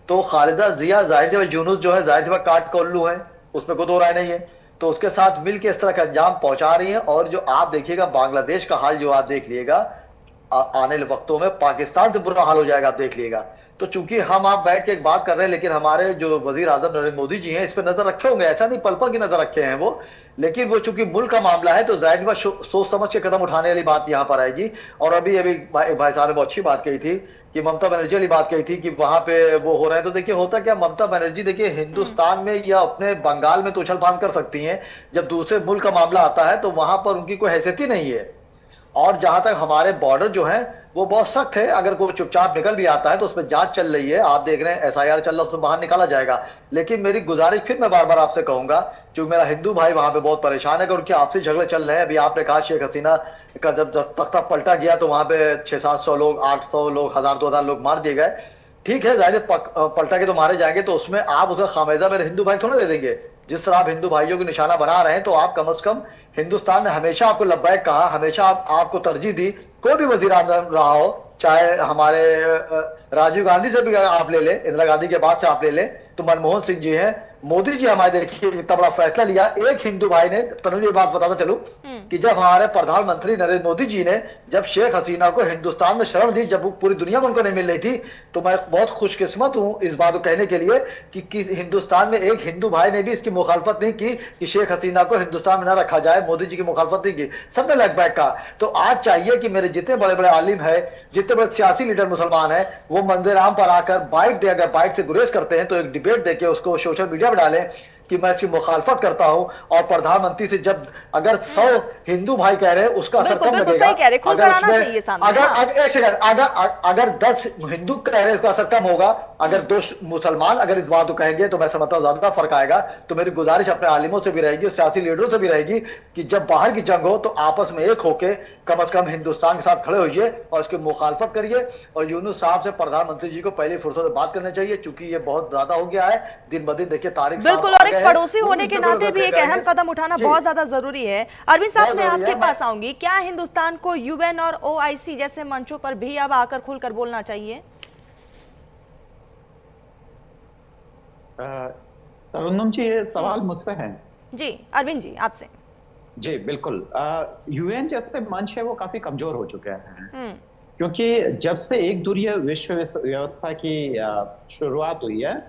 तो खालिदा जिया जाहिर सी बात जुनूस जो है, जाहिर सी बात काट कोल्लू है, उसमें कोई दो राय नहीं है। तो उसके साथ मिल के इस तरह का अंजाम पहुंचा रही हैं। और जो आप देखिएगा बांग्लादेश का हाल जो आप देख लीजिएगा, आने वाले वक्तों में पाकिस्तान से बुरा हाल हो जाएगा, आप देख लीजिएगा। तो चूंकि हम आप बैठ के एक बात कर रहे हैं, लेकिन हमारे जो वजीर आजम नरेंद्र मोदी जी हैं इस पर नजर रखे होंगे, ऐसा नहीं पल पल की नजर रखे हैं वो, लेकिन वो चूंकि मुल्क का मामला है तो जाहिर बात सोच समझ के कदम उठाने वाली बात यहाँ पर आएगी। और अभी अभी भाई साहब ने बहुत अच्छी बात कही थी कि ममता बनर्जी वाली बात कही थी कि वहां पे वो हो रहे हैं। तो देखिए होता क्या, ममता बनर्जी देखिए हिंदुस्तान में या अपने बंगाल में तो उछल फान कर सकती हैं, जब दूसरे मुल्क का मामला आता है तो वहां पर उनकी कोई हैसियत ही नहीं है। और जहां तक हमारे बॉर्डर जो है वो बहुत सख्त है, अगर कोई चुपचाप निकल भी आता है तो उसमें जांच चल रही है, आप देख रहे हैं एसआईआर चल रहा है, उसमें बाहर निकाला जाएगा। लेकिन मेरी गुजारिश फिर मैं बार बार आपसे कहूंगा, क्योंकि मेरा हिंदू भाई वहां पे बहुत परेशान है कि उनके आपसी झगड़े चल रहे हैं। अभी आपने कहा शेख हसीना का जब तख्ता पलटा गया तो वहां पे 600-700 लोग, 800 लोग, 1000-2000 लोग मार दिए गए। ठीक है, जाहिर पलटा के तो मारे जाएंगे, तो उसमें आप उसका खामियाजा मेरे हिंदू भाई थोड़ा दे देंगे। जिस तरह आप हिंदू भाइयों को निशाना बना रहे हैं, तो आप कम से कम, हिंदुस्तान ने हमेशा आपको लब्बैक कहा, हमेशा आपको तरजीह दी, कोई भी वजीर आजम रहा हो, चाहे हमारे राजीव गांधी से भी आप ले ले, इंदिरा गांधी के बाद से आप ले ले, तो मनमोहन सिंह जी हैं, मोदी जी हमारे देखिए इतना बड़ा फैसला लिया। एक हिंदू भाई ने, तनु ये बात बताता चलूं कि जब हमारे प्रधानमंत्री नरेंद्र मोदी जी ने जब शेख हसीना को हिंदुस्तान में शरण दी, जब वो पूरी दुनिया में उनको नहीं मिल रही थी, तो मैं बहुत खुशकिस्मत हूं इस बात को कहने के लिए कि हिंदुस्तान में एक हिंदू भाई ने भी इसकी मुखालफत नहीं की कि शेख हसीना को हिंदुस्तान में न रखा जाए। मोदी जी की मुखालफत नहीं की, सबने लेग बैक कहा। तो आज चाहिए कि मेरे जितने बड़े बड़े आलिम है, जितने बड़े सियासी लीडर मुसलमान है, वो मंदिर आम पर आकर बाइट दे, अगर बाइट से गुरेज करते हैं तो एक डिबेट देके उसको सोशल मीडिया में डालें कि मैं इसकी मुखालफत करता हूं। और प्रधानमंत्री से जब अगर 100 हिंदू भाई कह रहे हैं उसका असर कम लगेगा, अगर 10 हिंदू कह रहे हैं उसका असर कम होगा, अगर 2 मुसलमान अगर इस बात को कहेंगे तो मैं समझता हूं ज्यादा फर्क आएगा। तो मेरी गुजारिश अपने आलिमों से भी रहेगी, सियासी लीडरों से भी रहेगी कि जब बाहर की जंग हो तो आपस में एक होके कम से कम हिंदुस्तान के साथ खड़े होइए और उसकी मुखालफत करिए। और यूनुस साहब से प्रधानमंत्री जी को पहली फुर्सत से बात करनी चाहिए, चूंकि ये बहुत ज्यादा हो गया है दिन ब दिन। देखिए तारिक बिल्कुल, और एक पड़ोसी होने के नाते भी एक अहम कदम उठाना बहुत ज्यादा जरूरी है। अरविंद साहब, मैं आपके पास आऊंगी, क्या हिंदुस्तान को यूएन और ओआईसी जैसे मंचों पर भी अब आकर खुलकर बोलना चाहिए? तरन्नुम जी, ये सवाल मुझसे है। जी अरविंद जी, आपसे। जी बिल्कुल, यूएन जैसे मंच है वो काफी कमजोर हो चुके हैं, क्योंकि जब से एक दूरिया विश्व व्यवस्था की शुरुआत हुई है,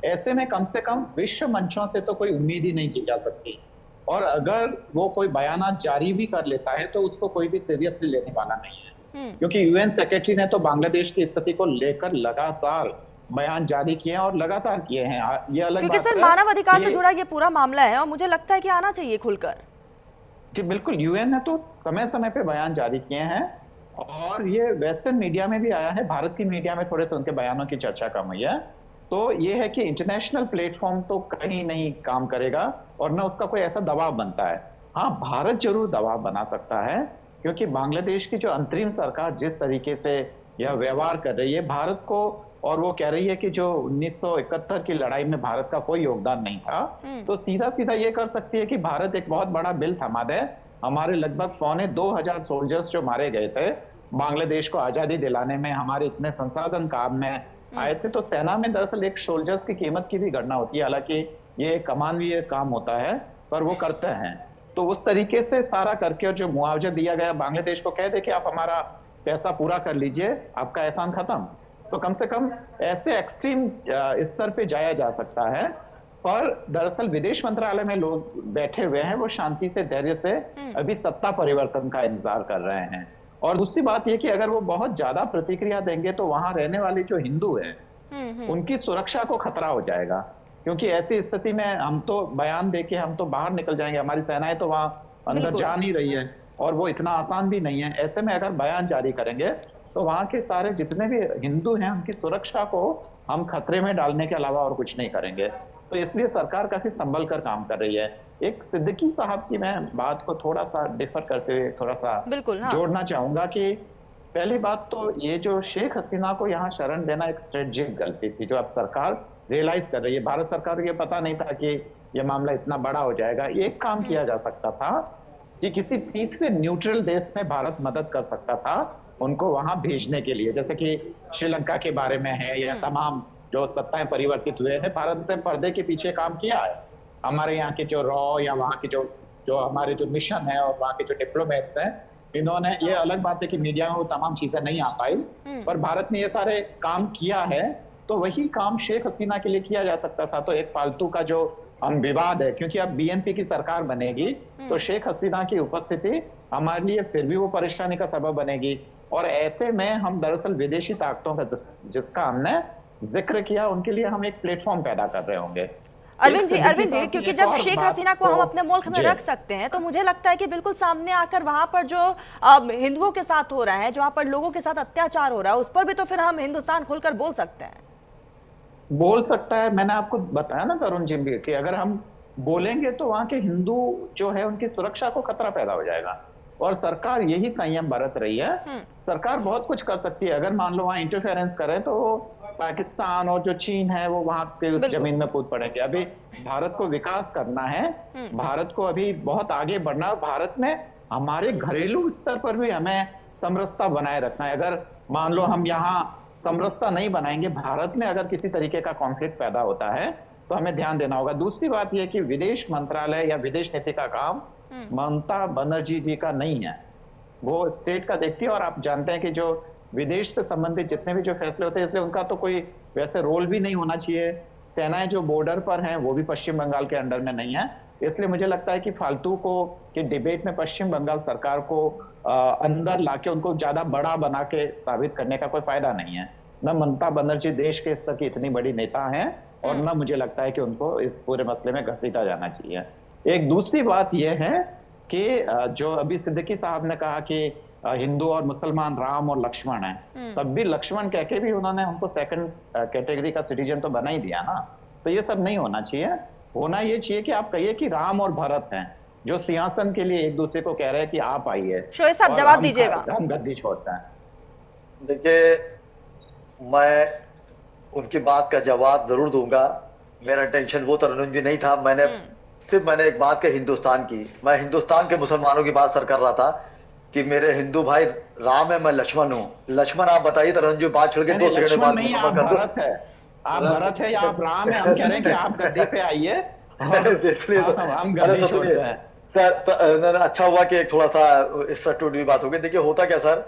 ऐसे में कम से कम विश्व मंचों से तो कोई उम्मीद ही नहीं की जा सकती। और अगर वो कोई बयानात जारी भी कर लेता है तो उसको कोई भी सीरियसली लेने वाला नहीं है, क्योंकि यूएन सेक्रेटरी ने तो बांग्लादेश की स्थिति को लेकर लगातार बयान जारी किए हैं और लगातार किए हैं। ये अलग क्योंकि बात सर मानव अधिकार से जुड़ा ये पूरा मामला है और मुझे लगता है कि आना चाहिए खुलकर। जी बिल्कुल, यूएन ने तो समय समय पे बयान जारी किए हैं और ये वेस्टर्न मीडिया में भी आया है, भारत की मीडिया में थोड़े से उनके बयानों की चर्चा कम हुई है। तो ये है कि इंटरनेशनल प्लेटफॉर्म तो कहीं नहीं काम करेगा और न उसका कोई ऐसा दबाव बनता है। हाँ, भारत जरूर दबाव बना सकता है, क्योंकि बांग्लादेश की जो अंतरिम सरकार जिस तरीके से यह व्यवहार कर रही है भारत को, और वो कह रही है कि जो 1971 की लड़ाई में भारत का कोई योगदान नहीं था, तो सीधा सीधा ये कर सकती है कि भारत एक बहुत बड़ा बिल थमा दे। हमारे लगभग 2500 सोल्जर्स जो मारे गए थे बांग्लादेश को आजादी दिलाने में, हमारे इतने संसाधन काम में आए थे, तो सेना में दरअसल एक सोल्जर्स की कीमत की भी गणना होती है। हालांकि ये कमानवीय काम होता है, पर वो करते हैं। तो उस तरीके से सारा करके और जो मुआवजा दिया गया बांग्लादेश को, कह दे कि आप हमारा पैसा पूरा कर लीजिए, आपका एहसान खत्म। तो कम से कम ऐसे एक्सट्रीम स्तर पे जाया जा सकता है। पर दरअसल विदेश मंत्रालय में लोग बैठे हुए हैं, वो शांति से, धैर्य से अभी सत्ता परिवर्तन का इंतजार कर रहे हैं। और दूसरी बात यह कि अगर वो बहुत ज्यादा प्रतिक्रिया देंगे तो वहां रहने वाले जो हिंदू हैं उनकी सुरक्षा को खतरा हो जाएगा, क्योंकि ऐसी स्थिति में हम तो बयान देके हम तो बाहर निकल जाएंगे, हमारी सेनाएं तो वहां अंदर जा नहीं रही है और वो इतना आसान भी नहीं है। ऐसे में अगर बयान जारी करेंगे तो वहां के सारे जितने भी हिंदू हैं उनकी सुरक्षा को हम खतरे में डालने के अलावा और कुछ नहीं करेंगे। तो इसलिए सरकार काफी संभल कर काम कर रही है। एक सिद्दीकी साहब की मैं बात को थोड़ा सा डिफर करते हुए थोड़ा सा जोड़ना चाहूंगा कि पहली बात तो ये जो शेख हसीना को यहाँ शरण देना एक स्ट्रेटेजिक गलती थी, जो अब सरकार रियलाइज कर रही है। भारत सरकार को ये पता नहीं था कि ये मामला इतना बड़ा हो जाएगा। एक काम किया जा सकता था कि किसी तीसरे न्यूट्रल देश में भारत मदद कर सकता था उनको वहां भेजने के लिए, जैसे कि श्रीलंका के बारे में है या तमाम जो सत्ताएं परिवर्तित हुए हैं, भारत ने पर्दे के पीछे काम किया है। हमारे यहाँ के जो रॉ या वहाँ के जो जो हमारे जो मिशन है और वहाँ के जो डिप्लोमेट्स हैं, इन्होंने, ये अलग बात है कि मीडिया में वो तमाम चीजें नहीं आ पाई, पर भारत ने ये सारे काम किया है। तो वही काम शेख हसीना के लिए किया जा सकता था। तो एक फालतू का जो हम विवाद है, क्योंकि अब बीएनपी की सरकार बनेगी तो शेख हसीना की उपस्थिति हमारे लिए फिर भी वो परेशानी का सबब बनेगी। और ऐसे में हम दरअसल विदेशी ताकतों का जिसका हमने जिक्र किया, उनके लिए हम एक प्लेटफॉर्म पैदा कर रहे होंगे। अरविंद जी, क्योंकि जब शेख हसीना को हम अपने मुल्क में रख सकते हैं, तो मुझे लगता है कि बिल्कुल सामने आकर वहां पर जो हिंदुओं के साथ हो रहा है, जहां पर लोगों के साथ अत्याचार हो रहा है, उस पर भी तो फिर हम हिंदुस्तान खुलकर बोल सकते हैं। बोल सकता है। मैंने आपको बताया ना तरुण जी भी कि अगर हम बोलेंगे तो वहां के हिंदू जो है उनकी सुरक्षा को खतरा पैदा हो जाएगा। और सरकार यही संयम बरत रही है। सरकार बहुत कुछ कर सकती है। अगर मान लो वहां इंटरफेरेंस करें तो पाकिस्तान और जो चीन है वो वहां के उस जमीन में कूद पड़ेंगे। अभी भारत को विकास करना है, भारत को अभी बहुत आगे बढ़ना है। भारत में हमारे घरेलू स्तर पर भी हमें समरसता बनाए रखना है। अगर मान लो हम यहाँ समरसता नहीं बनाएंगे, भारत में अगर किसी तरीके का कॉन्फ्लिक्ट पैदा होता है तो हमें ध्यान देना होगा। दूसरी बात यह कि विदेश मंत्रालय या विदेश नीति का काम ममता बनर्जी जी का नहीं है, वो स्टेट का देखती है। और आप जानते हैं कि जो विदेश से संबंधित जितने भी जो फैसले होते हैं, इसलिए उनका तो कोई वैसे रोल भी नहीं होना चाहिए। सेनाएं जो बॉर्डर पर हैं वो भी पश्चिम बंगाल के अंडर में नहीं है। इसलिए मुझे लगता है कि फालतू को कि डिबेट में पश्चिम बंगाल सरकार को अंदर लाके उनको ज्यादा बड़ा बना के साबित करने का कोई फायदा नहीं है। न ममता बनर्जी देश के स्तर की इतनी बड़ी नेता हैं और न मुझे लगता है कि उनको इस पूरे मसले में घसीटा जाना चाहिए। एक दूसरी बात यह है कि जो अभी सिद्दीकी साहब ने कहा कि हिंदू और मुसलमान राम और लक्ष्मण है, तब भी लक्ष्मण कह के भी उन्होंने उनको सेकंड कैटेगरी का सिटीजन तो बना ही दिया ना। तो ये सब नहीं होना चाहिए। होना ये चाहिए कि आप कहिए कि राम और भरत हैं जो सिंहासन के लिए एक दूसरे को कह रहे हैं कि आप आइए। शोएब साहब जवाब दीजिएगा। हम गद्दी छोड़ते हैं। देखिए, मैं उनकी बात का जवाब जरूर दूंगा। मेरा टेंशन वो तरुण जी नहीं था। मैंने एक बात कही हिंदुस्तान की। मैं हिंदुस्तान के मुसलमानों की बात सर कर रहा था कि मेरे हिंदू भाई राम है, मैं लक्ष्मण हूँ। लक्ष्मण आप बताइए तरुण जी, बात छोड़ के 2 सेकंड बाद आप भरत है, आप भरत है या आप राम है? हम कह रहे हैं कि आप गद्दी पे आइए। हम गद्दी छोड़ते हैं सर। अच्छा हुआ कि एक थोड़ा सा इस टूट भी बात हो गई। देखिए होता क्या सर,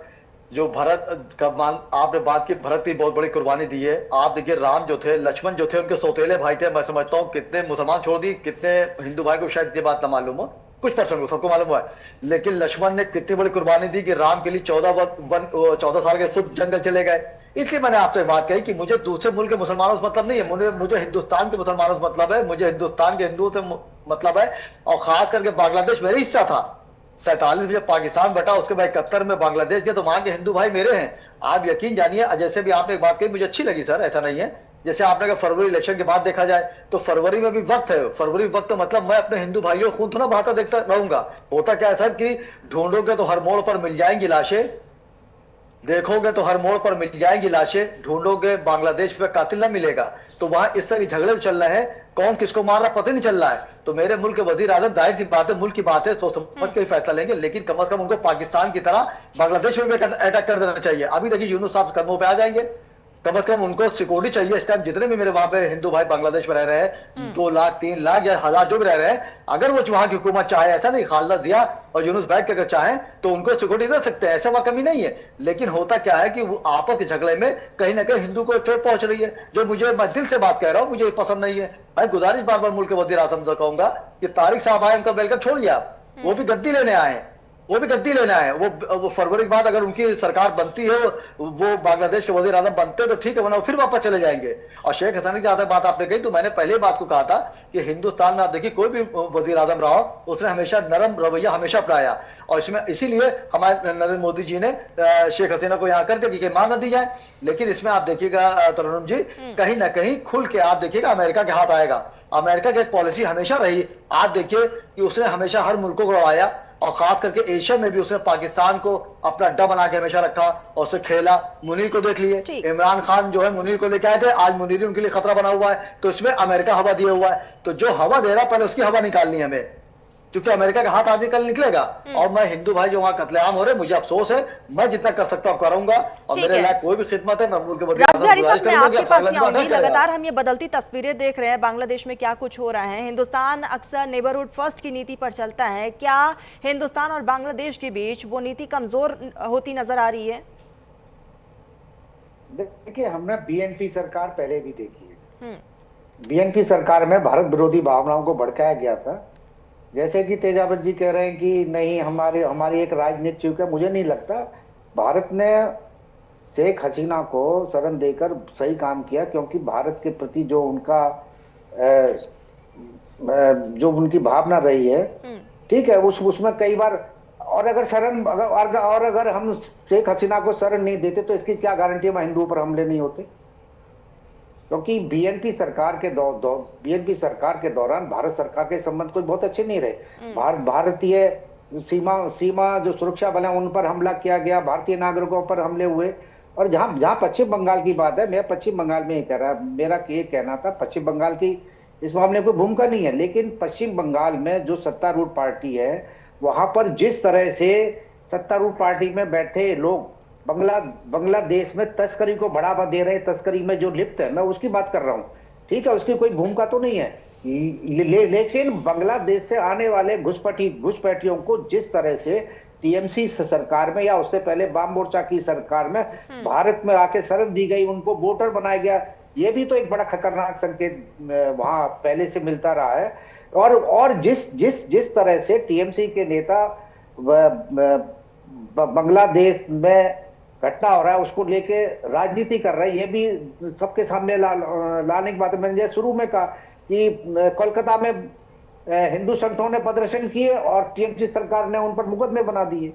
जो भरत का आपने बात की, भरत की बहुत बड़ी कुर्बानी दी है। आप देखिए राम जो थे, लक्ष्मण जो थे, उनके सौतेले भाई थे। मैं समझता हूँ कितने मुसलमान छोड़ दी, कितने हिंदू भाई को शायद ये बात ना मालूम हो, कुछ परसेंट को सबको मालूम हुआ है। लेकिन लक्ष्मण ने कितनी बड़ी कुर्बानी दी कि राम के लिए 14 साल के शुद्ध जंगल चले गए। इसलिए मैंने आपसे बात कही कि मुझे दूसरे मुल्क के मुसलमानों से मतलब नहीं है, मुझे हिंदुस्तान के मुसलमानों से मतलब है, मुझे हिंदुस्तान के हिंदुओं से मतलब है। और खास करके बांग्लादेश मेरा हिस्सा था। 47 में जब पाकिस्तान बटा, उसके बाद 71 में बांग्लादेश गया, तो वहां के हिंदू भाई मेरे हैं। आप यकीन जानिए, जैसे भी आपने एक बात कही मुझे अच्छी लगी सर, ऐसा नहीं है। जैसे आपने कहा फरवरी इलेक्शन के बाद देखा जाए तो फरवरी में भी वक्त है। फरवरी वक्त तो मतलब मैं अपने हिंदू भाइयों को खून थोड़ा बहाता देखता रहूंगा। होता क्या है सर कि ढूंढोगे तो हर मोड़ पर मिल जाएंगी लाशें, देखोगे तो हर मोड़ पर मिल जाएंगी लाशें, ढूंढोगे बांग्लादेश में कातिल ना मिलेगा। तो वहां इस तरह के झगड़े चल रहे हैं, कौन किसको मार रहा पता नहीं चल रहा है। तो मेरे मुल्क के वजीर आजम, जाहिर सी बात है मुल्क की बात है, सोच समझ के फैसला लेंगे, लेकिन कम से कम उनको पाकिस्तान की तरह बांग्लादेश में भी अटैक कर देना चाहिए। अभी देखिए यूनुस साहब कदमों पे आ जाएंगे। कम से कम उनको सिक्योरिटी चाहिए इस टाइम। जितने भी मेरे वहां पे हिंदू भाई बांग्लादेश में रह रहे हैं, 2 लाख 3 लाख या 1000 जो भी रह रहे हैं, अगर वो वहां की हुकूमत चाहे, ऐसा नहीं खालदा जिया और यूनुस बैठ कर चाहे तो उनको सिक्योरिटी दे सकते हैं, ऐसा वहां कमी नहीं है। लेकिन होता क्या है कि वो आपस के झगड़े में कहीं ना कहीं हिंदू को चोट पहुंच रही है, जो मुझे, मैं दिल से बात कह रहा हूं, मुझे पसंद नहीं है। मैं गुजारिश बार बार मुल्क के वजीर आजम से कहूंगा कि तारिक साहब आए, उनका वेलकम छोड़िए आप, वो भी गद्दी लेने आए, वो भी गद्दी लेना है। वो फरवरी के बाद अगर उनकी सरकार बनती है, वो बांग्लादेश के वजीर आजम बनते तो ठीक है, वरना फिर वापस चले जाएंगे। और शेख हसीना की ज्यादा बात आपने कही, तो मैंने पहले बात को कहा था कि हिंदुस्तान में आप देखिए कोई भी वजीर आजम रहा हो, उसने हमेशा नरम रवैया हमेशा अपनाया। और इसमें इसीलिए हमारे नरेंद्र मोदी जी ने शेख हसीना को यहाँ कर दिया कि मान न दी जाए। लेकिन इसमें आप देखिएगा तरुण जी, कहीं ना कहीं खुल के आप देखिएगा अमेरिका के हाथ आएगा। अमेरिका की एक पॉलिसी हमेशा रही, आप देखिए कि उसने हमेशा हर मुल्कों को लड़ाया, और खास करके एशिया में भी उसने पाकिस्तान को अपना अड्डा बना के हमेशा रखा और उसे खेला। मुनीर को देख लिए, इमरान खान जो है मुनीर को लेके आए थे, आज मुनीर उनके लिए खतरा बना हुआ है। तो इसमें अमेरिका हवा दिया हुआ है। तो जो हवा दे रहा, पहले उसकी हवा निकालनी है हमें। क्योंकि अमेरिका का हाथ आदमी कल निकलेगा। और मैं हिंदू भाई जो वहां कत्लेआम हो रहे, मुझे अफसोस है, मैं जितना कर सकता हूँ करूंगा, और ठीक मेरे है। लायक कोई भी खिदमत है मैं मुल्क के राज बिहारी साहब, मैं आपके पास ही करूंगा। आऊंगी। लगातार हम ये बदलती तस्वीरें देख रहे हैं, बांग्लादेश में क्या कुछ हो रहा है। हिंदुस्तान अक्सर नेबरहुड फर्स्ट की नीति पर चलता है, क्या हिंदुस्तान और बांग्लादेश के बीच वो नीति कमजोर होती नजर आ रही है? देखिए, हमने बीएनपी सरकार पहले भी देखी है। बीएनपी सरकार में भारत विरोधी भावनाओं को भड़काया गया था। जैसे कि तेजावत जी कह रहे हैं कि नहीं, हमारी एक राजनीति चूक है। मुझे नहीं लगता। भारत ने शेख हसीना को शरण देकर सही काम किया, क्योंकि भारत के प्रति जो उनका जो उनकी भावना रही है, ठीक है, उसमें कई बार, और अगर हम शेख हसीना को शरण नहीं देते तो इसकी क्या गारंटी है हिंदुओं पर हमले नहीं होते? क्योंकि बीएनपी सरकार के दौरान भारत सरकार के संबंध कोई बहुत अच्छे नहीं रहे। भारतीय सीमा जो सुरक्षा बल है उन पर हमला किया गया, भारतीय नागरिकों पर हमले हुए। और जहां पश्चिम बंगाल की बात है, मैं पश्चिम बंगाल में ही कह रहा, मेरा ये कहना था, पश्चिम बंगाल की इस मामले में कोई भूमिका नहीं है, लेकिन पश्चिम बंगाल में जो सत्तारूढ़ पार्टी है, वहां पर जिस तरह से सत्तारूढ़ पार्टी में बैठे लोग बांग्लादेश में तस्करी को बढ़ावा दे रहे, तस्करी में जो लिप्त है, मैं उसकी बात कर रहा हूं। ठीक है, उसकी कोई भूमिका तो नहीं है, लेकिन बांग्लादेश से आने वाले घुसपैठियों को जिस तरह से टीएमसी सरकार में या उससे पहले वाम मोर्चा की सरकार में भारत में आके शरण दी गई, उनको वोटर बनाया गया, ये भी तो एक बड़ा खतरनाक संकेत वहां पहले से मिलता रहा है। और जिस तरह से टीएमसी के नेता बांग्लादेश में घटना हो रहा है उसको लेके राजनीति कर रहे हैं, ये भी सबके सामने लाने की बात है। मैंने शुरू में कहा कि कोलकाता में हिंदू संगठनों ने प्रदर्शन किए और टीएमसी सरकार ने उन पर मुकदमे बना दिए।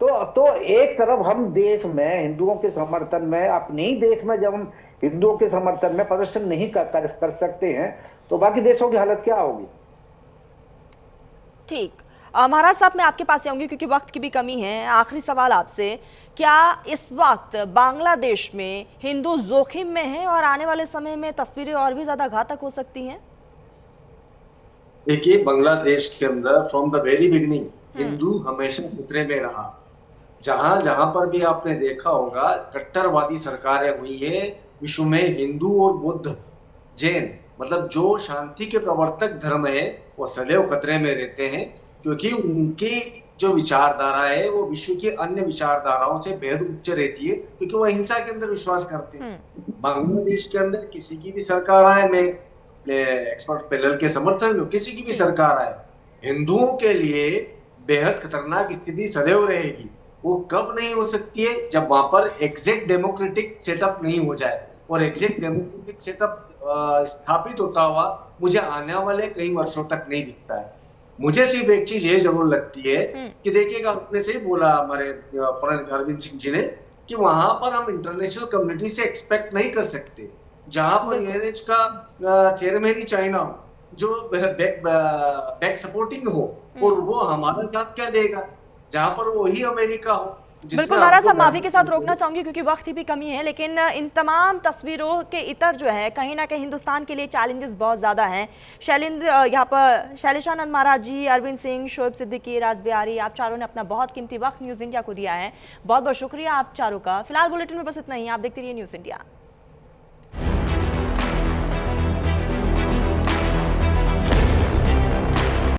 तो एक तरफ हम देश में हिंदुओं के समर्थन में, अपने ही देश में जब हम हिंदुओं के समर्थन में प्रदर्शन नहीं कर सकते हैं, तो बाकी देशों की हालत क्या होगी? ठीक, महाराज साहब, मैं आपके पास आऊंगी क्योंकि वक्त की भी कमी है। आखिरी सवाल आपसे, क्या इस वक्त बांग्लादेश में हिंदू जोखिम में है और आने वाले समय में तस्वीरें और भी ज्यादा घातक हो सकती हैं? देखिए, बांग्लादेश के अंदर from the very beginning Hindu हमेशा खतरे में रहा। जहां जहां पर भी आपने देखा होगा कट्टरवादी सरकारें हुई है विश्व में, हिंदू और बुद्ध, जैन, मतलब जो शांति के प्रवर्तक धर्म है, वो सदैव खतरे में रहते हैं, क्योंकि उनकी जो विचारधारा है वो विश्व की अन्य विचारधाराओं से बेहद उच्च रहती है, क्योंकि वो हिंसा के अंदर विश्वास करते हैं। बांग्लादेश के अंदर किसी की भी सरकार आए, मैं एक्सपर्ट पैनल के समर्थन में, किसी की भी सरकार आए, हिंदुओं के लिए बेहद खतरनाक स्थिति सदैव रहेगी। वो कब नहीं हो सकती है? जब वहां पर एग्जैक्ट डेमोक्रेटिक सेटअप नहीं हो जाए। और एग्जैक्ट डेमोक्रेटिक सेटअप स्थापित होता हुआ मुझे आने वाले कई वर्षों तक नहीं दिखता है। मुझे सिर्फ एक चीज ये जरूर लगती है कि देखिएगा, आपने से ही बोला हमारे फॉरेन अरविंद सिंह जी ने, कि वहां पर हम इंटरनेशनल कम्युनिटी से एक्सपेक्ट नहीं कर सकते, जहां पर यूएनएच का चेयरमैन ही चाइना हो, जो बैक सपोर्टिंग हो, और वो हमारा साथ क्या देगा जहां पर वो ही अमेरिका हो। बिल्कुल महाराज साहब, माफी के साथ रोकना चाहूंगी क्योंकि वक्त की भी कमी है, लेकिन इन तमाम तस्वीरों के इतर जो है कहीं ना कहीं हिंदुस्तान के लिए चैलेंजेस बहुत ज्यादा हैं। शैलेंद्र, यहाँ पर शैलेशानंद महाराज जी, अरविंद सिंह, शोएब सिद्दीकी, राज बिहारी, आप चारों ने अपना बहुत कीमती वक्त न्यूज इंडिया को दिया है। बहुत बहुत शुक्रिया आप चारों का। फिलहाल बुलेटिन में बस इतना ही। आप देखते रहिए न्यूज इंडिया।